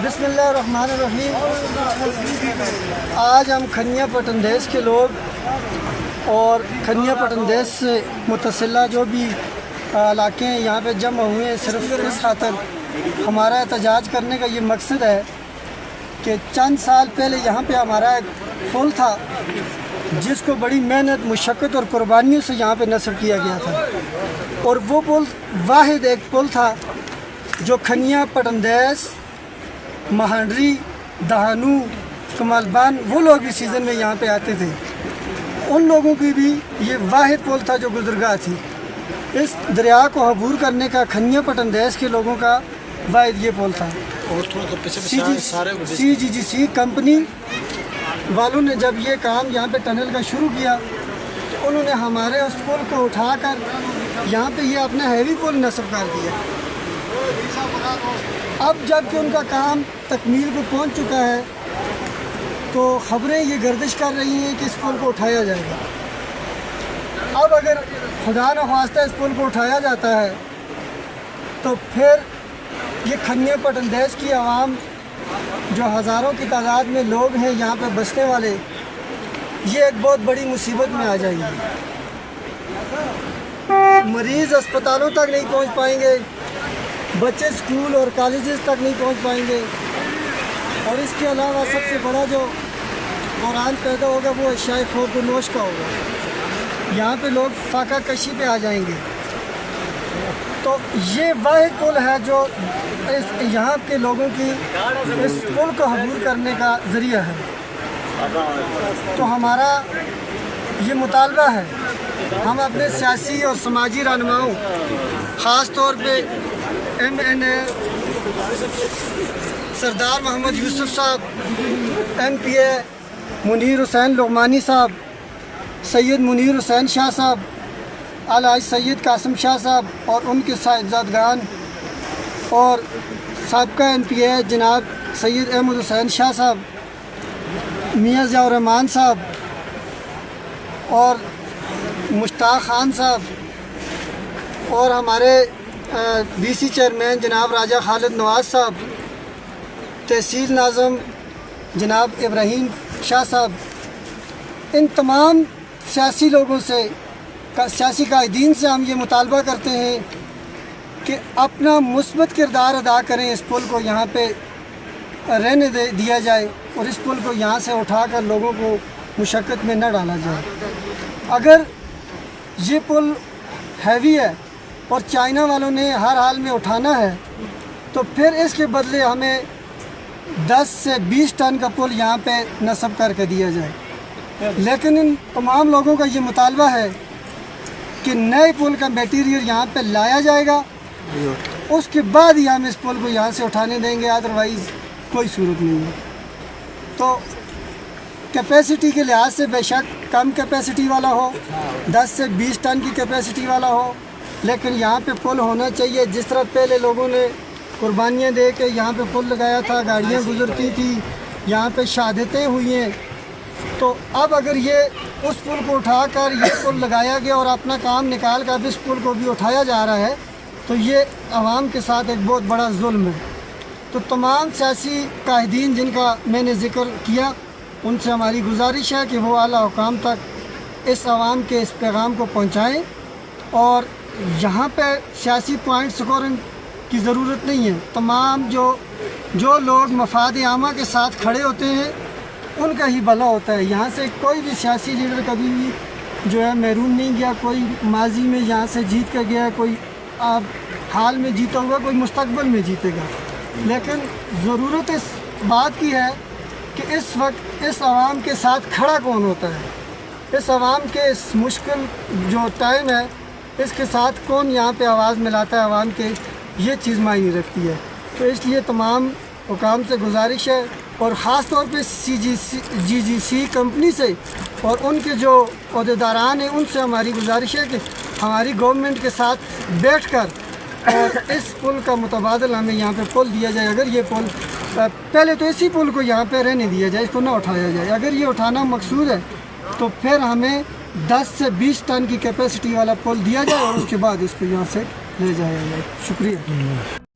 بسم اللہ الرحمن الرحیم۔ آج ہم کھنیا پٹندیس کے لوگ اور کھنیا پٹندیس سے متصلہ جو بھی علاقے ہیں یہاں پہ جمع ہوئے ہیں، صرف اس خاطر ہمارا احتجاج کرنے کا یہ مقصد ہے کہ چند سال پہلے یہاں پہ ہمارا ایک پل تھا جس کو بڑی محنت، مشقت اور قربانیوں سے یہاں پہ نصب کیا گیا تھا، اور وہ پل واحد ایک پل تھا جو کھنیا پٹندیس، مہانڈری، دہانو، کمال بان وہ لوگ اس سیزن میں یہاں پہ آتے تھے، ان لوگوں کی بھی یہ واحد پل تھا جو گزرگاہ تھی۔ اس دریا کو عبور کرنے کا کھنیا پٹندیس کے لوگوں کا واحد یہ پل تھا۔ CGGC کمپنی والوں نے جب یہ کام یہاں پہ ٹنل کا شروع کیا تو انہوں نے ہمارے اس پل کو اٹھا کر یہاں پہ یہ اپنا ہیوی پل نصب کر دیا۔ اب جب کہ ان کا کام تکمیل کو پہنچ چکا ہے تو خبریں یہ گردش کر رہی ہیں کہ اس پل کو اٹھایا جائے گا۔ اب اگر خدا نخواستہ اس پل کو اٹھایا جاتا ہے تو پھر یہ کھنیا پٹندیس کی عوام جو ہزاروں کی تعداد میں لوگ ہیں یہاں پہ بسنے والے، یہ ایک بہت بڑی مصیبت میں آ جائیں گے۔ مریض اسپتالوں تک نہیں پہنچ پائیں گے، بچے اسکول اور کالجز تک نہیں پہنچ پائیں گے، اور اس کے علاوہ سب سے بڑا جو بحران پیدا ہوگا وہ اشیاء خورد و نوش کا ہوگا۔ یہاں پہ لوگ فاقہ کشی پہ آ جائیں گے۔ تو یہ واحد پل ہے جو یہاں کے لوگوں کی اس پل کو عبور کرنے کا ذریعہ ہے۔ تو ہمارا یہ مطالبہ ہے، ہم اپنے سیاسی اور سماجی رہنماؤں، خاص طور پہ MNA سردار محمد یوسف صاحب، MPA منیر حسین لغمانی صاحب، سید منیر حسین شاہ صاحب، الحاج سید قاسم شاہ صاحب اور ان کے صاحبزادگان، اور سابقہ MPA جناب سید احمد حسین شاہ صاحب، میاں ضیاء الرحمان صاحب اور مشتاق خان صاحب، اور ہمارے VC چیئرمین جناب راجہ خالد نواز صاحب، تحصیل ناظم جناب ابراہیم شاہ صاحب، ان تمام سیاسی لوگوں سے، سیاسی قائدین سے ہم یہ مطالبہ کرتے ہیں کہ اپنا مثبت کردار ادا کریں، اس پل کو یہاں پہ رہنے دیا جائے اور اس پل کو یہاں سے اٹھا کر لوگوں کو مشقت میں نہ ڈالا جائے۔ اگر یہ پل ہیوی ہے اور چائنا والوں نے ہر حال میں اٹھانا ہے تو پھر اس کے بدلے ہمیں 10 سے 20 ٹن کا پل یہاں پہ نصب کر کے دیا جائے۔ لیکن ان تمام لوگوں کا یہ مطالبہ ہے کہ نئے پل کا میٹیریل یہاں پہ لایا جائے گا، اس کے بعد ہی ہم اس پل کو یہاں سے اٹھانے دیں گے، ادروائز کوئی صورت نہیں ہے۔ تو کیپیسٹی کے لحاظ سے بے شک کم کیپیسٹی والا ہو، 10 سے 20 ٹن کی کیپیسٹی والا ہو، لیکن یہاں پہ پل ہونا چاہیے جس طرح پہلے لوگوں نے قربانیاں دے کے یہاں پہ پل لگایا تھا، گاڑیاں گزرتی تھی، یہاں پہ شہادتیں ہوئی ہیں۔ تو اب اگر یہ اس پل کو اٹھا کر یہ پل لگایا گیا اور اپنا کام نکال کر اس پل کو بھی اٹھایا جا رہا ہے تو یہ عوام کے ساتھ ایک بہت بڑا ظلم ہے۔ تو تمام سیاسی قائدین جن کا میں نے ذکر کیا، ان سے ہماری گزارش ہے کہ وہ اعلیٰ حکام تک اس عوام کے اس پیغام کو پہنچائیں، اور یہاں پہ سیاسی پوائنٹ سکورنگ کی ضرورت نہیں ہے۔ تمام جو لوگ مفاد عامہ کے ساتھ کھڑے ہوتے ہیں ان کا ہی بھلا ہوتا ہے۔ یہاں سے کوئی بھی سیاسی لیڈر کبھی بھی جو ہے محروم نہیں گیا، کوئی ماضی میں یہاں سے جیت کر گیا، کوئی حال میں جیتا ہوا، کوئی مستقبل میں جیتے گا۔ لیکن ضرورت اس بات کی ہے کہ اس وقت اس عوام کے ساتھ کھڑا کون ہوتا ہے، اس عوام کے اس مشکل جو ٹائم ہے اس کے ساتھ کون یہاں پہ آواز ملاتا ہے عوام کے، یہ چیز معنی رکھتی ہے۔ تو اس لیے تمام حکام سے گزارش ہے، اور خاص طور پہ CGGC کمپنی سے اور ان کے جو عہدیداران ہیں ان سے ہماری گزارش ہے کہ ہماری گورنمنٹ کے ساتھ بیٹھ کر اور اس پل کا متبادل ہمیں یہاں پہ پل دیا جائے۔ اگر یہ پل پہلے تو اسی پل کو یہاں پہ رہنے دیا جائے، اس کو نہ اٹھایا جائے۔ اگر یہ اٹھانا مقصود ہے تو پھر ہمیں 10 سے 20 ٹن کی کیپیسٹی والا پل دیا جائے اور اس کے بعد اس کو یہاں سے لے جایا جائے. شکریہ.